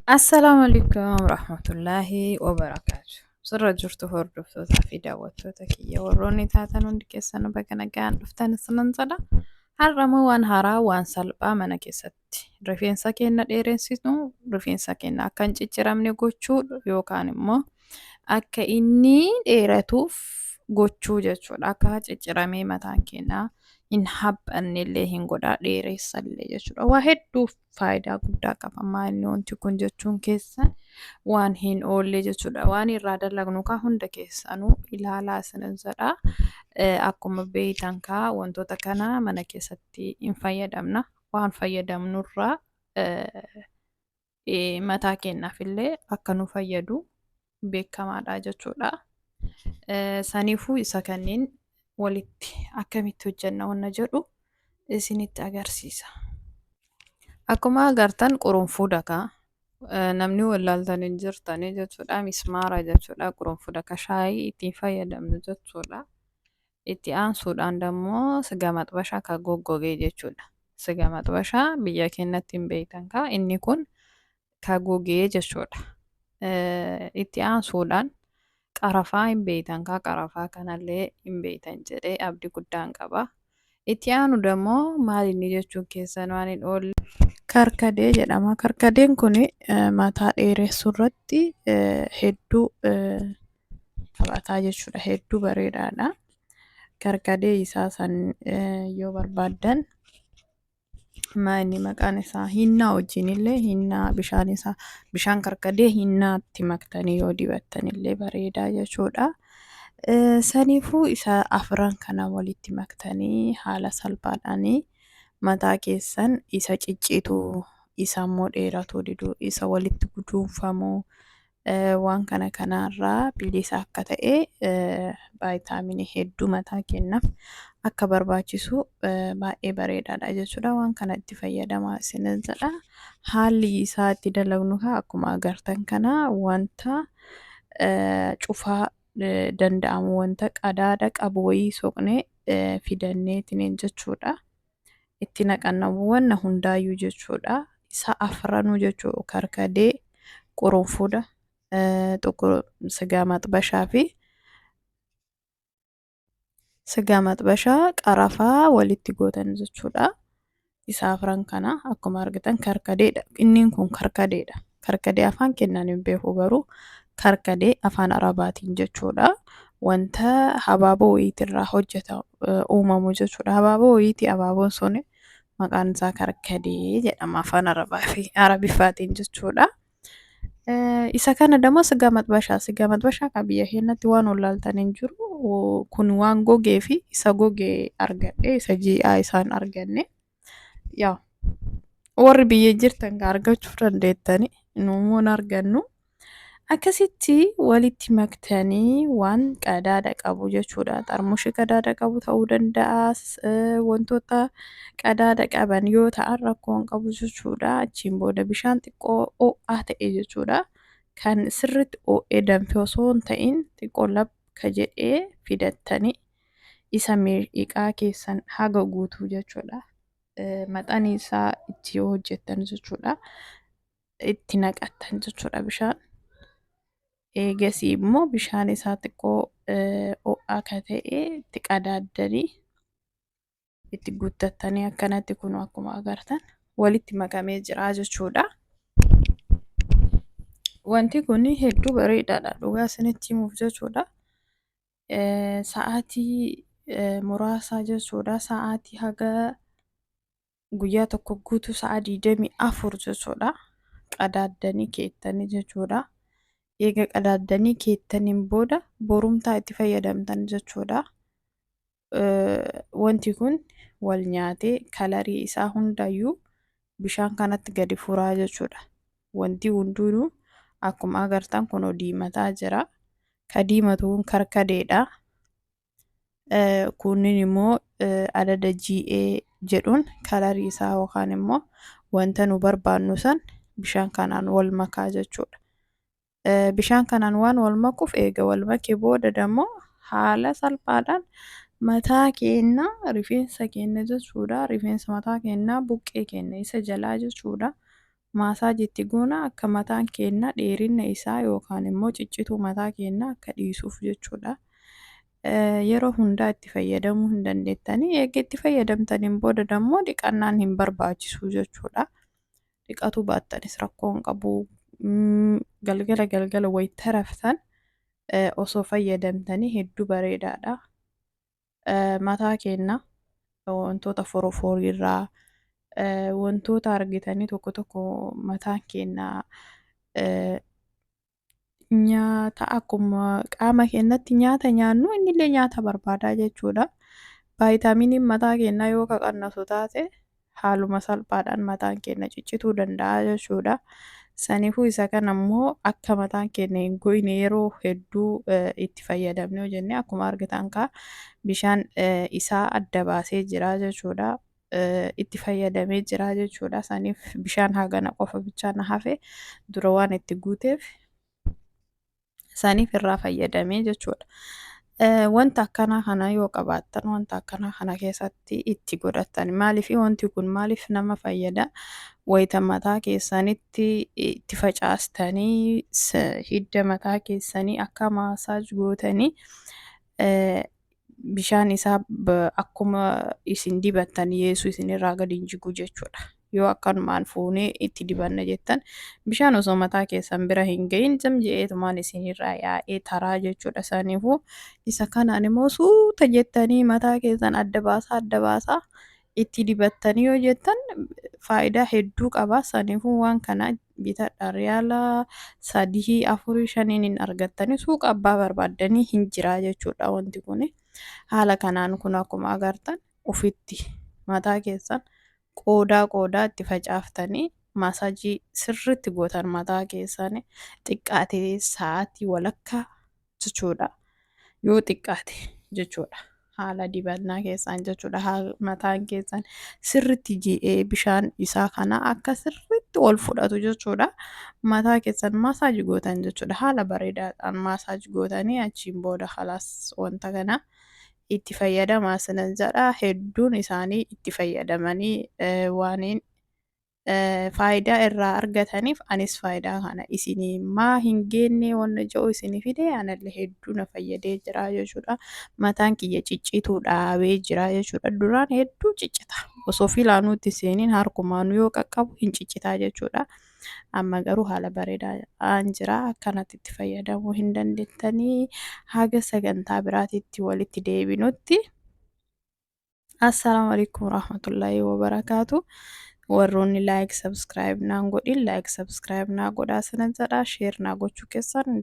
Assalamu alaikum rahmatullahi wa barakaatu. Sirra jirtu hordoftootaa fi daawwattoota kiyya warroonni taatan hundi keessanuu baga nagaan dhuftan isinan jedha. Har'ammoo waan haaraa waan salphaa mana keessatti rifeensa keenya dheeressinu rifeensa keenya akka hin cicciramne gochuu yookaan immoo akka inni dheeratuuf gochuu jechuudha. Akka cicciramee mataan keenya hin haphanne illee hin godhaa dheeressallee jechuudha. Waa hedduu faayidaa guddaa qaba. Maalni wanti kun jechuun keessan waan hin oolle jechuudha. Waan irraa dalagnu kaa hunda keessanuu ilaalaa isinan jedha. Akkuma beektan kaa wantoota kana mana keessatti hin fayyadamna. Waan fayyadamnurraa mataa keenyaaf illee akka nu fayyadu beekamaadha jechuudha. Saniifuu isa kanneen walitti akkamitti hojjenna wanna jedhu isinitti agarsiisa. Akkuma agartan qurunfuudha kaa namni wallaaltan hin jirtanii jechuudha. Mismaara jechuudha. Qurunfuudha ka shaayii ittiin fayyadamnu jechuudha. Itti aansuudhaan dammoo siga maxbashaa ka goggogee jechuudha. Siga maxbashaa biyya keenyatti hin beektan kaa inni kun ka gogee jechuudha. Itti aansuudhaan qarafaa hin beektan kaa qarafaa kanallee hin beektan jedhee abdii guddaan qaba. Itti aanu dammoo maal inni jechuun keessan waan hin oolle karkadee jedhama. Karkadeen kun mataa dheeressuu irratti hedduu taphataa jechuudha. Hedduu bareedaadha. Karkadee isaa san yoo barbaaddan maanni maqaan isaa hinnaa wajjinillee hinnaa bishaan isaa bishaan karkadee hinnaatti maktanii yoo dibattanillee bareedaa jechuudha. Saniifuu isa afran kana walitti maktanii haala salphaadhaanii mataa keessan isa ciccitu isa immoo dheeratuu didu isa walitti guduunfamu waan kana kanarraa bilisa akka ta'e vaayitaaminii hedduu mataa keenyaaf akka barbaachisu baay'ee bareedaadha jechuudha. Waan kana itti fayyadamaa isinan jedha. Haalli isaa itti dalagnu kaa akkuma agartan kana wanta cufaa danda'amu wanta qadaada qabu wayii soqnee fidanneetiin jechuudha. Itti naqannamu wanna hundaayyuu jechuudha. Isa afranuu jechuu karkadee qurunfuudha sigaa maxbashaa fi sigaa maxbashaa qarafaa walitti gootan jechuudha. Isa afran kana akkuma argitan karkadeedha. Inni kun karkadeedha. Karkadee afaan keenyaan hin beeku garuu karkadee afaan arabaatiin jechuudha. Wanta habaaboo wayiitirraa hojjeta uumamu jechuudha. Habaaboo wayiitii habaaboon sun maqaan isaa karkadee jedhama afaan arabiffaatiin jechuudha. Isa kana dammoo siga maxbashaa ka biyya keenyatti waan wallaaltan hin jiru. Kun waan gogee fi isa gogee argadhe isa ji'aa isaan arganne. Yaa warri biyya jirtan kaa argachuu dandeettani nuumuun argannu. Akkasitti walitti maktanii waan qadaada qabu jechuudha. Xarmushii qadaada qabu ta'uu danda'a. Wantoota qadaada qaban yoo ta'an rakkoo hin qabu jechuudha. Achiin booda bishaan xiqqoo ho'aa ta'e jechuudha. Kan sirriitti ho'ee danfe osoo hin ta'in xiqqoo labka jedhee fidattanii isa miidhiqaa keessan haga guutuu jechuudha. Maxxanni isaa itti yoo hojjettan jechuudha. Itti naqattan jechuudha bishaan. Eegasii immoo bishaan isaa xiqqoo ho'aa akka ta'e itti qadaaddanii itti guuttattanii akkanatti kun akkuma agartan walitti makamee jira jechuudha. Wanti kun hedduu bareedaadha dhugaa isinitti himuuf jechuudha. Sa'aatii muraasa jechuudha. Sa'aatii haga guyyaa tokko guutuu sa'a 24 jechuudha. Qadaaddanii keettanii jechuudha. Eega qadaaddanii keettaniin booda borumtaa itti fayyadamtan jechuudha. Wanti kun wal nyaatee kalarii isaa hundayyuu bishaan kanatti gadi furaa jechuudha. Wanti hundinuu akkuma agartan kun diimataa jira. Ka diimatuun karkadeedha. Kunniin immoo adada GA jedhuun kalarii isaa yookaan immoo wanta nu barbaannu san bishaan kanaan wal makaa jechuudha. Bishaan kanaan waan wal makuuf eega wal makee booda dammoo haala salphaadhaan mataa keenya rifeensa keenya jechuudha. Rifeensa mataa keenyaa buqqee keenya isa jalaa jechuudha. maasaajii itti goona akka mataan keenya dheerina isaa yookaan immoo ciccituu mataa keenyaa akka dhiisuuf jechuudha. Yeroo hundaa itti fayyadamuu hin dandeettanii eega itti fayyadamtaniin booda immoo dhiqannaan hin barbaachisu jechuudha. Dhiqatuu baattanis rakkoo hin qabu. Galgala galgala wayita raftan osoo fayyadamtanii hedduu bareedaadha. Mataa keenya wantoota foroforiirraa wantoota argitanii tokko tokko mataan keenya nyaata akkuma qaama keenyatti nyaata nyaannu innillee nyaata barbaadaa jechuudha. Vaayitaaminiin mataa keenyaa yoo qannatu taate haaluma salphaadhaan mataan keenya ciccituu danda'a jechuudha. Saniifuu isa kana immoo akka mataan keenya hin goyne yeroo hedduu itti fayyadamne yoo jenne akkuma argitan bishaan isaa adda baasee jira jechuudha. Itti fayyadamee jira jechuudha. Saniif bishaan hagana qofa bichaa na hafe dura waan itti guuteef saniif irraa fayyadamee jechuudha. Wanta akkanaa kana yoo qabaattan wanta akkanaa kana keessatti itti godhattan maaliif wanti kun maaliif nama fayyada? Wayita mataa keessanitti itti facaastanii hidda mataa keessanii akka maasaaj gootanii bishaan isaa akkuma isin dibattan yeesuu isinirraa gadi hin jigu jechuudha. Yoo akkanumaan fuunee itti dibanna jettan bishaan osoo mataa keessan bira hin gahin je'eetumaan isinirraa yaa'ee taraa jechuudha. Saniifuu isa kanaan immoo suuta jettanii mataa keessan adda baasaa itti dibattanii yoo jettan faayidaa hedduu qaba. Saniifuu waan kana bitadhaa riyaala 3, 4, 5 argattanii suuqa abbaa barbaaddanii hin jira jechuudha wanti kun. Haala kanaan kun akkuma agartan ofitti mataa keessan qoodaa itti facaaftanii maasaajii sirriitti gootan mataa keessan xiqqaate sa'aatii walakkaa jechuudha. Yoo xiqqaate jechuudha. Haala dibannaa keessan jechuudha. Mataan keessan sirriitti ji'ee bishaan isaa kana akka sirriitti ol fudhatu jechuudha. Mataa keessan maasaajii gootan jechuudha. Haala bareedaadhaan maasaajii gootanii achiin booda halaas wanta kana itti fayyadamaa sinan jedha. Hedduun isaanii itti fayyadamanii waaniin faayidaa irraa argataniif anis faayidaa kana isinii maa hin geenne wanna jedhu isinii fide anallee hedduu na fayyadee jira jechuudha. Mataan kiyya ciccituu dhaabee jira jechuudha. Duraan hedduu ciccita. Osoo filaanuutti seeniin harkumaanuu yoo qaqqabu hin ciccitaa jechuudha. Amma garuu haala bareedaan jira. Akkanatti itti fayyadamuu hin dandeettanii haga sagantaa biraatitti walitti deebinutti. Assalaamu alaikum warahmatullaahi wabarakaatu. Warroonni like subscribe naan godhin like subscribe naa godhaa sinan jedha share naa gochuu keessan